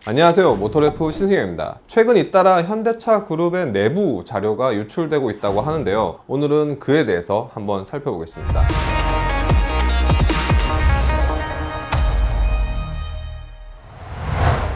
안녕하세요, 모터래프 신승엽입니다. 최근 잇따라 현대차 그룹의 내부 자료가 유출되고 있다고 하는데요, 오늘은 그에 대해서 한번 살펴보겠습니다.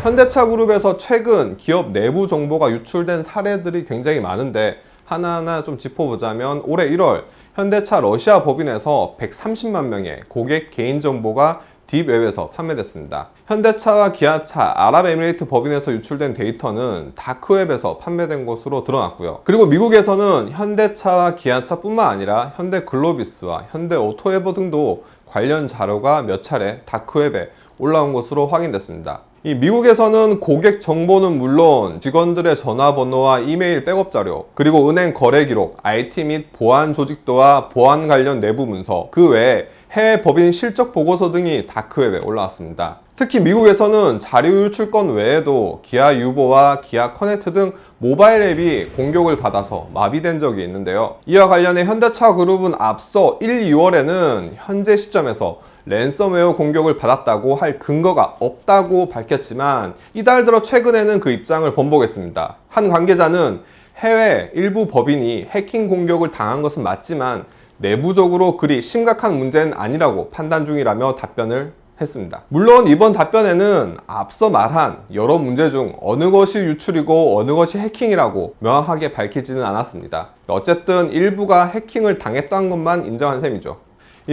현대차 그룹에서 최근 기업 내부 정보가 유출된 사례들이 굉장히 많은데, 하나하나 좀 짚어보자면 올해 1월 현대차 러시아 법인에서 130만 명의 고객 개인정보가 딥웹에서 판매됐습니다. 현대차와 기아차, 아랍에미레이트 법인에서 유출된 데이터는 다크웹에서 판매된 것으로 드러났고요. 그리고 미국에서는 현대차와 기아차 뿐만 아니라 현대글로비스와 현대오토에버 등도 관련 자료가 몇 차례 다크웹에 올라온 것으로 확인됐습니다. 이 미국에서는 고객 정보는 물론 직원들의 전화번호와 이메일 백업 자료, 그리고 은행 거래 기록, IT 및 보안 조직도와 보안 관련 내부 문서, 그 외에 해외 법인 실적 보고서 등이 다크웹에 올라왔습니다. 특히 미국에서는 자료 유출 건 외에도 기아 유보와 기아 커넥트 등 모바일 앱이 공격을 받아서 마비된 적이 있는데요. 이와 관련해 현대차 그룹은 앞서 1, 2월에는 현재 시점에서 랜섬웨어 공격을 받았다고 할 근거가 없다고 밝혔지만, 이달 들어 최근에는 그 입장을 번복했습니다. 한 관계자는 해외 일부 법인이 해킹 공격을 당한 것은 맞지만 내부적으로 그리 심각한 문제는 아니라고 판단 중이라며 답변을 했습니다. 물론 이번 답변에는 앞서 말한 여러 문제 중 어느 것이 유출이고 어느 것이 해킹이라고 명확하게 밝히지는 않았습니다. 어쨌든 일부가 해킹을 당했다는 것만 인정한 셈이죠.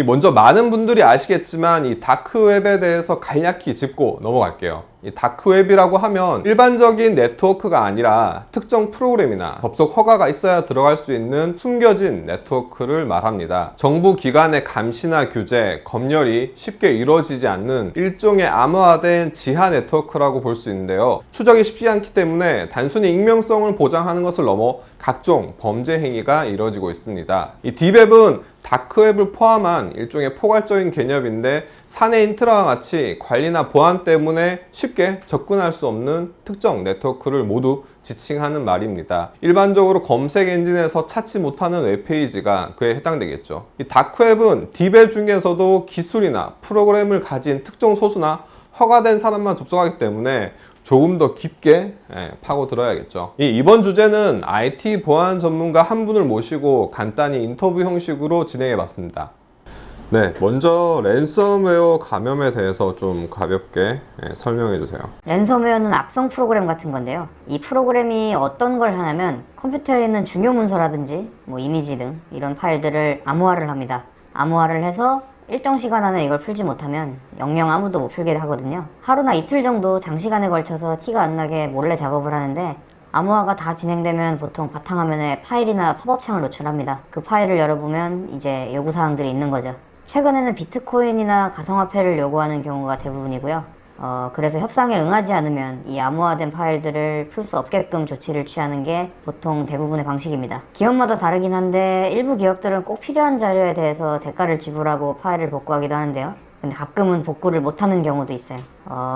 먼저 많은 분들이 아시겠지만 이 다크웹에 대해서 간략히 짚고 넘어갈게요. 이 다크웹이라고 하면 일반적인 네트워크가 아니라 특정 프로그램이나 접속 허가가 있어야 들어갈 수 있는 숨겨진 네트워크를 말합니다. 정부 기관의 감시나 규제, 검열이 쉽게 이루어지지 않는 일종의 암호화된 지하 네트워크라고 볼 수 있는데요. 추적이 쉽지 않기 때문에 단순히 익명성을 보장하는 것을 넘어 각종 범죄 행위가 이루어지고 있습니다. 이 딥웹은 다크웹을 포함한 일종의 포괄적인 개념인데, 사내 인트라와 같이 관리나 보안 때문에 쉽게 접근할 수 없는 특정 네트워크를 모두 지칭하는 말입니다. 일반적으로 검색 엔진에서 찾지 못하는 웹페이지가 그에 해당되겠죠. 이 다크웹은 딥웹 중에서도 기술이나 프로그램을 가진 특정 소수나 허가된 사람만 접속하기 때문에 조금 더 깊게 파고들어야겠죠. 이번 주제는 IT 보안 전문가 한 분을 모시고 간단히 인터뷰 형식으로 진행해 봤습니다. 네, 먼저 랜섬웨어 감염에 대해서 좀 가볍게 설명해 주세요. 랜섬웨어는 악성 프로그램 같은 건데요. 이 프로그램이 어떤 걸 하냐면 컴퓨터에 있는 중요 문서라든지 이미지 등 이런 파일들을 암호화를 합니다. 암호화를 해서 일정 시간 안에 이걸 풀지 못하면 영영 아무도 못 풀게 하거든요. 하루나 이틀 정도 장시간에 걸쳐서 티가 안 나게 몰래 작업을 하는데, 암호화가 다 진행되면 보통 바탕화면에 파일이나 팝업 창을 노출합니다. 그 파일을 열어보면 이제 요구사항들이 있는 거죠. 최근에는 비트코인이나 가상화폐를 요구하는 경우가 대부분이고요. 그래서 협상에 응하지 않으면 이 암호화된 파일들을 풀 수 없게끔 조치를 취하는 게 보통 대부분의 방식입니다. 기업마다 다르긴 한데 일부 기업들은 꼭 필요한 자료에 대해서 대가를 지불하고 파일을 복구하기도 하는데요. 근데 가끔은 복구를 못하는 경우도 있어요.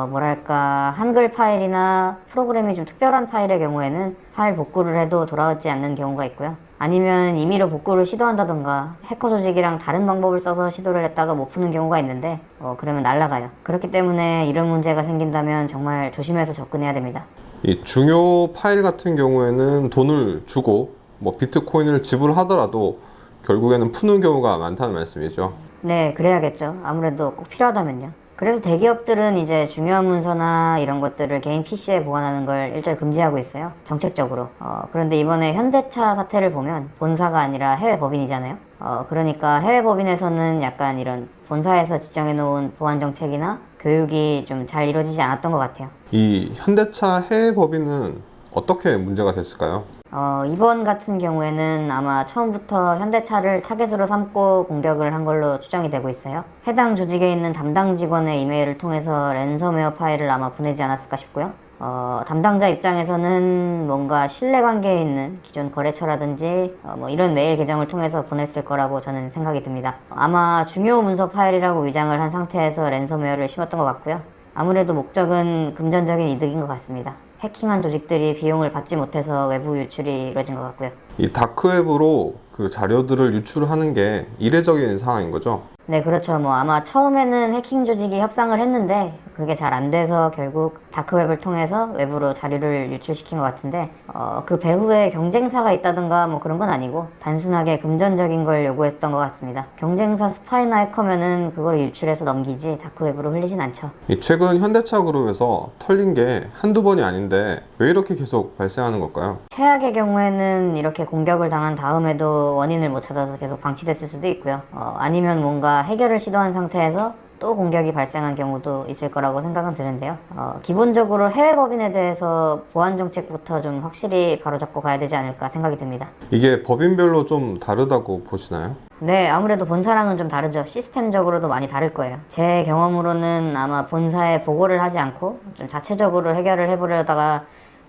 뭐랄까, 한글 파일이나 프로그램이 좀 특별한 파일의 경우에는 파일 복구를 해도 돌아오지 않는 경우가 있고요. 아니면 임의로 복구를 시도한다던가 해커 조직이랑 다른 방법을 써서 시도를 했다가 못 푸는 경우가 있는데 그러면 날아가요. 그렇기 때문에 이런 문제가 생긴다면 정말 조심해서 접근해야 됩니다. 이 중요 파일 같은 경우에는 돈을 주고 비트코인을 지불하더라도 결국에는 푸는 경우가 많다는 말씀이죠. 네, 그래야겠죠. 아무래도 꼭 필요하다면요. 그래서 대기업들은 이제 중요한 문서나 이런 것들을 개인 PC에 보관하는 걸 일절 금지하고 있어요. 정책적으로. 그런데 이번에 현대차 사태를 보면 본사가 아니라 해외 법인이잖아요. 그러니까 해외 법인에서는 약간 이런 본사에서 지정해 놓은 보안 정책이나 교육이 좀 잘 이루어지지 않았던 것 같아요. 이 현대차 해외 법인은 어떻게 문제가 됐을까요? 이번 같은 경우에는 아마 처음부터 현대차를 타겟으로 삼고 공격을 한 걸로 추정이 되고 있어요. 해당 조직에 있는 담당 직원의 이메일을 통해서 랜섬웨어 파일을 아마 보내지 않았을까 싶고요. 담당자 입장에서는 뭔가 신뢰관계에 있는 기존 거래처라든지 이런 메일 계정을 통해서 보냈을 거라고 저는 생각이 듭니다. 아마 중요 문서 파일이라고 위장을 한 상태에서 랜섬웨어를 심었던 것 같고요. 아무래도 목적은 금전적인 이득인 것 같습니다. 해킹한 조직들이 비용을 받지 못해서 외부 유출이 이루어진 것 같고요. 이 다크웹으로 그 자료들을 유출하는 게 이례적인 상황인 거죠? 네, 그렇죠. 뭐 아마 처음에는 해킹 조직이 협상을 했는데 그게 잘 안 돼서 결국 다크웹을 통해서 외부로 자료를 유출시킨 것 같은데 그 배후에 경쟁사가 있다든가 뭐 그런 건 아니고 단순하게 금전적인 걸 요구했던 것 같습니다. 경쟁사 스파이나 해커면은 그걸 유출해서 넘기지 다크웹으로 흘리진 않죠. 이 최근 현대차 그룹에서 털린 게 한두 번이 아닌데 왜 이렇게 계속 발생하는 걸까요? 최악의 경우에는 이렇게 공격을 당한 다음에도 원인을 못 찾아서 계속 방치됐을 수도 있고요. 아니면 뭔가 해결을 시도한 상태에서 또 공격이 발생한 경우도 있을 거라고 생각은 드는데요. 기본적으로 해외 법인에 대해서 보안 정책부터 좀 확실히 바로잡고 가야 되지 않을까 생각이 듭니다. 이게 법인별로 좀 다르다고 보시나요? 네, 아무래도 본사랑은 좀 다르죠. 시스템적으로도 많이 다를 거예요. 제 경험으로는 아마 본사에 보고를 하지 않고 좀 자체적으로 해결을 해보려다가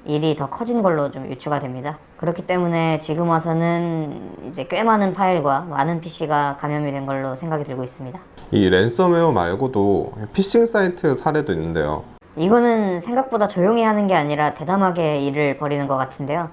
일이 더 커진 걸로 좀 유추가 됩니다. 그렇기 때문에 지금 와서는 이제 꽤 많은 파일과 많은 PC가 감염이 된 걸로 생각이 들고 있습니다. 이 랜섬웨어 말고도 피싱 사이트 사례도 있는데요. 이거는 생각보다 조용히 하는 게 아니라 대담하게 일을 벌이는 것 같은데요.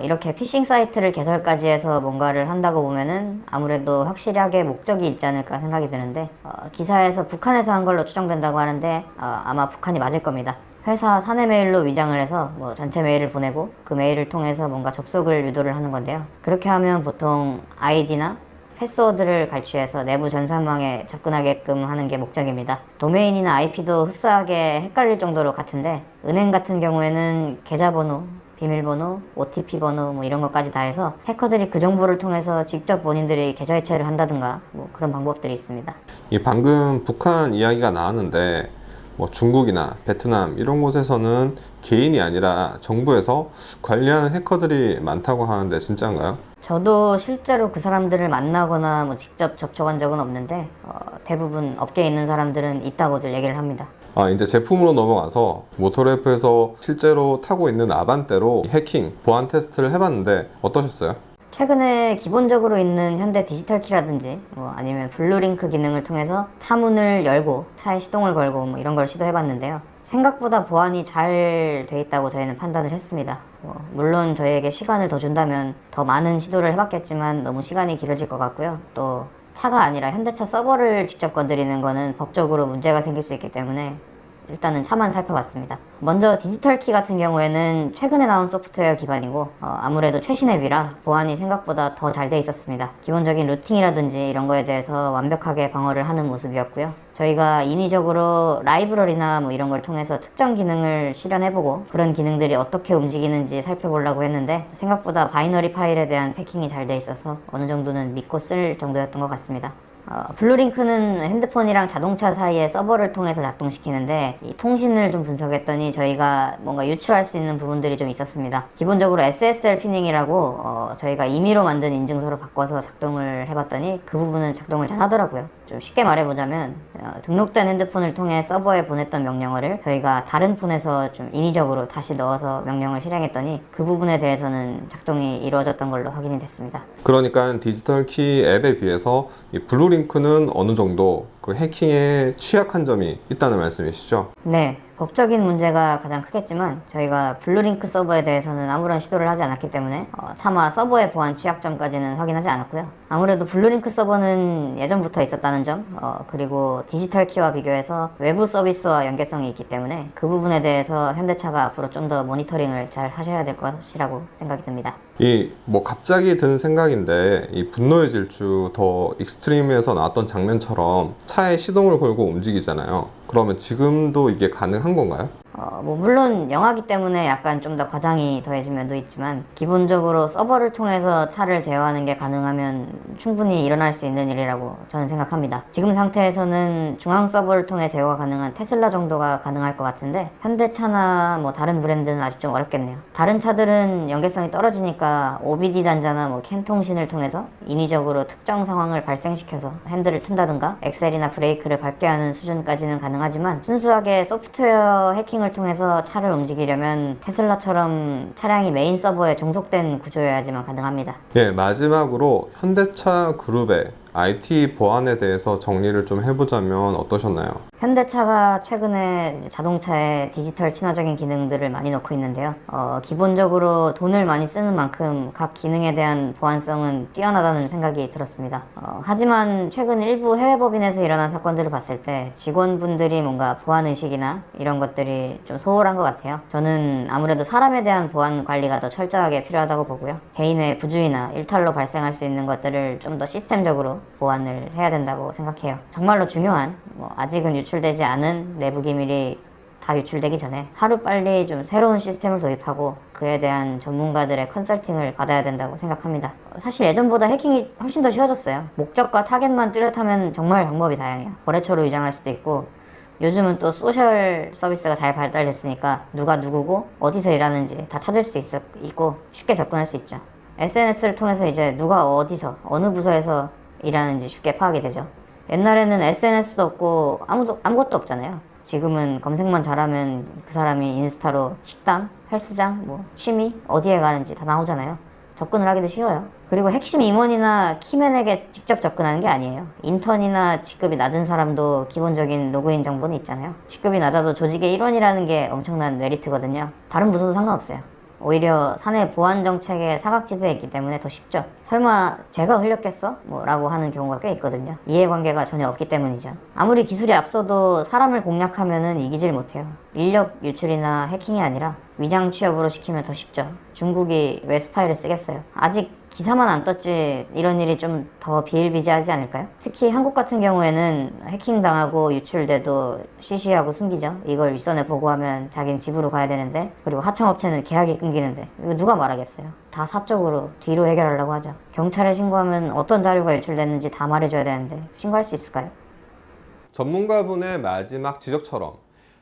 이렇게 피싱 사이트를 개설까지 해서 뭔가를 한다고 보면은 아무래도 확실하게 목적이 있지 않을까 생각이 드는데 기사에서 북한에서 한 걸로 추정된다고 하는데 아마 북한이 맞을 겁니다. 회사 사내 메일로 위장을 해서 뭐 전체 메일을 보내고 그 메일을 통해서 뭔가 접속을 유도를 하는 건데요. 그렇게 하면 보통 아이디나 패스워드를 갈취해서 내부 전산망에 접근하게끔 하는 게 목적입니다. 도메인이나 IP도 흡사하게 헷갈릴 정도로 같은데 은행 같은 경우에는 계좌번호, 비밀번호, OTP 번호 뭐 이런 것까지 다 해서 해커들이 그 정보를 통해서 직접 본인들이 계좌 해체를 한다든가 뭐 그런 방법들이 있습니다. 이 방금 북한 이야기가 나왔는데 뭐 중국이나 베트남 이런 곳에서는 개인이 아니라 정부에서 관리하는 해커들이 많다고 하는데 진짜인가요? 저도 실제로 그 사람들을 만나거나 뭐 직접 접촉한 적은 없는데 대부분 업계에 있는 사람들은 있다고들 얘기를 합니다. 이제 제품으로 넘어가서 모토레프에서 실제로 타고 있는 아반떼로 해킹, 보안 테스트를 해봤는데 어떠셨어요? 최근에 기본적으로 있는 현대 디지털키라든지 뭐 아니면 블루링크 기능을 통해서 차문을 열고 차에 시동을 걸고 뭐 이런 걸 시도해봤는데요. 생각보다 보안이 잘 돼 있다고 저희는 판단을 했습니다. 물론 저희에게 시간을 더 준다면 더 많은 시도를 해봤겠지만 너무 시간이 길어질 것 같고요. 또 차가 아니라 현대차 서버를 직접 건드리는 거는 법적으로 문제가 생길 수 있기 때문에 일단은 차만 살펴봤습니다. 먼저 디지털키 같은 경우에는 최근에 나온 소프트웨어 기반이고 아무래도 최신 앱이라 보안이 생각보다 더 잘 돼 있었습니다. 기본적인 루팅이라든지 이런 거에 대해서 완벽하게 방어를 하는 모습이었고요. 저희가 인위적으로 라이브러리나 뭐 이런 걸 통해서 특정 기능을 실현해보고 그런 기능들이 어떻게 움직이는지 살펴보려고 했는데 생각보다 바이너리 파일에 대한 패킹이 잘 돼 있어서 어느 정도는 믿고 쓸 정도였던 것 같습니다. 블루링크는 핸드폰이랑 자동차 사이에 서버를 통해서 작동시키는데 이 통신을 좀 분석했더니 저희가 뭔가 유추할 수 있는 부분들이 좀 있었습니다. 기본적으로 SSL 피닝이라고 저희가 임의로 만든 인증서로 바꿔서 작동을 해봤더니 그 부분은 작동을 잘 하더라고요. 좀 쉽게 말해보자면 등록된 핸드폰을 통해 서버에 보냈던 명령어를 저희가 다른 폰에서 좀 인위적으로 다시 넣어서 명령을 실행했더니 그 부분에 대해서는 작동이 이루어졌던 걸로 확인이 됐습니다. 그러니까 디지털 키 앱에 비해서 이 블루링크는 어느 정도 그 해킹에 취약한 점이 있다는 말씀이시죠? 네, 법적인 문제가 가장 크겠지만 저희가 블루링크 서버에 대해서는 아무런 시도를 하지 않았기 때문에 차마 서버의 보안 취약점까지는 확인하지 않았고요. 아무래도 블루링크 서버는 예전부터 있었다는 점 그리고 디지털 키와 비교해서 외부 서비스와 연계성이 있기 때문에 그 부분에 대해서 현대차가 앞으로 좀 더 모니터링을 잘 하셔야 될 것이라고 생각이 듭니다. 이 뭐 갑자기 드는 생각인데 이 분노의 질주 더 익스트림에서 나왔던 장면처럼 차에 시동을 걸고 움직이잖아요. 그러면 지금도 이게 가능한 건가요? 물론 영화기 때문에 약간 좀 더 과장이 더해진 면도 있지만 기본적으로 서버를 통해서 차를 제어하는 게 가능하면 충분히 일어날 수 있는 일이라고 저는 생각합니다. 지금 상태에서는 중앙 서버를 통해 제어가 가능한 테슬라 정도가 가능할 것 같은데 현대차나 뭐 다른 브랜드는 아직 좀 어렵겠네요. 다른 차들은 연계성이 떨어지니까 OBD 단자나 뭐 캔 통신을 통해서 인위적으로 특정 상황을 발생시켜서 핸들을 튼다든가 엑셀이나 브레이크를 밟게 하는 수준까지는 가능하지만 순수하게 소프트웨어 해킹을 통해서 차를 움직이려면 테슬라처럼 차량이 메인 서버에 종속된 구조여야지만 가능합니다. 예, 마지막으로 현대차 그룹의 IT 보안에 대해서 정리를 좀 해보자면 어떠셨나요? 현대차가 최근에 이제 자동차에 디지털 친화적인 기능들을 많이 넣고 있는데요. 기본적으로 돈을 많이 쓰는 만큼 각 기능에 대한 보안성은 뛰어나다는 생각이 들었습니다. 하지만 최근 일부 해외 법인에서 일어난 사건들을 봤을 때 직원분들이 뭔가 보안 의식이나 이런 것들이 좀 소홀한 것 같아요. 저는 아무래도 사람에 대한 보안 관리가 더 철저하게 필요하다고 보고요. 개인의 부주의나 일탈로 발생할 수 있는 것들을 좀 더 시스템적으로 보완을 해야 된다고 생각해요. 정말로 중요한, 아직은 유출되지 않은 내부 기밀이 다 유출되기 전에 하루빨리 좀 새로운 시스템을 도입하고 그에 대한 전문가들의 컨설팅을 받아야 된다고 생각합니다. 사실 예전보다 해킹이 훨씬 더 쉬워졌어요. 목적과 타겟만 뚜렷하면 정말 방법이 다양해요. 거래처로 위장할 수도 있고, 요즘은 또 소셜 서비스가 잘 발달됐으니까 누가 누구고 어디서 일하는지 다 찾을 수 있고 쉽게 접근할 수 있죠. SNS를 통해서 이제 누가 어디서 어느 부서에서 일하는지 쉽게 파악이 되죠. 옛날에는 SNS도 없고 아무것도 없잖아요. 지금은 검색만 잘하면 그 사람이 인스타로 식당, 헬스장, 취미, 어디에 가는지 다 나오잖아요. 접근을 하기도 쉬워요. 그리고 핵심 임원이나 키맨에게 직접 접근하는 게 아니에요. 인턴이나 직급이 낮은 사람도 기본적인 로그인 정보는 있잖아요. 직급이 낮아도 조직의 일원이라는 게 엄청난 메리트거든요. 다른 부서도 상관없어요. 오히려 사내 보안 정책의 사각지대에 있기 때문에 더 쉽죠. 설마 제가 흘렸겠어? 라고 하는 경우가 꽤 있거든요. 이해관계가 전혀 없기 때문이죠. 아무리 기술이 앞서도 사람을 공략하면은 이기질 못해요. 인력 유출이나 해킹이 아니라 위장 취업으로 시키면 더 쉽죠. 중국이 왜 스파이를 쓰겠어요? 아직 기사만 안 떴지 이런 일이 좀 더 비일비재하지 않을까요? 특히 한국 같은 경우에는 해킹당하고 유출돼도 쉬쉬하고 숨기죠. 이걸 윗선에 보고하면 자기는 집으로 가야 되는데, 그리고 하청업체는 계약이 끊기는데 이거 누가 말하겠어요? 다 사적으로 뒤로 해결하려고 하죠. 경찰에 신고하면 어떤 자료가 유출됐는지 다 말해줘야 되는데 신고할 수 있을까요? 전문가분의 마지막 지적처럼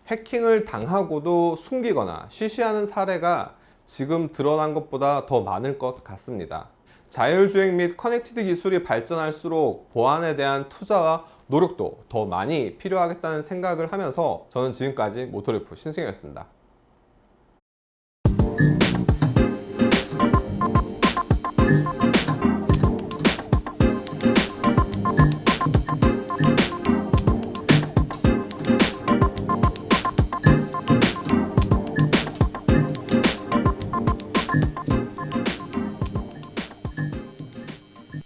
해킹을 당하고도 숨기거나 쉬쉬하는 사례가 지금 드러난 것보다 더 많을 것 같습니다. 자율주행 및 커넥티드 기술이 발전할수록 보안에 대한 투자와 노력도 더 많이 필요하겠다는 생각을 하면서 저는 지금까지 모토리프 신승현이었습니다.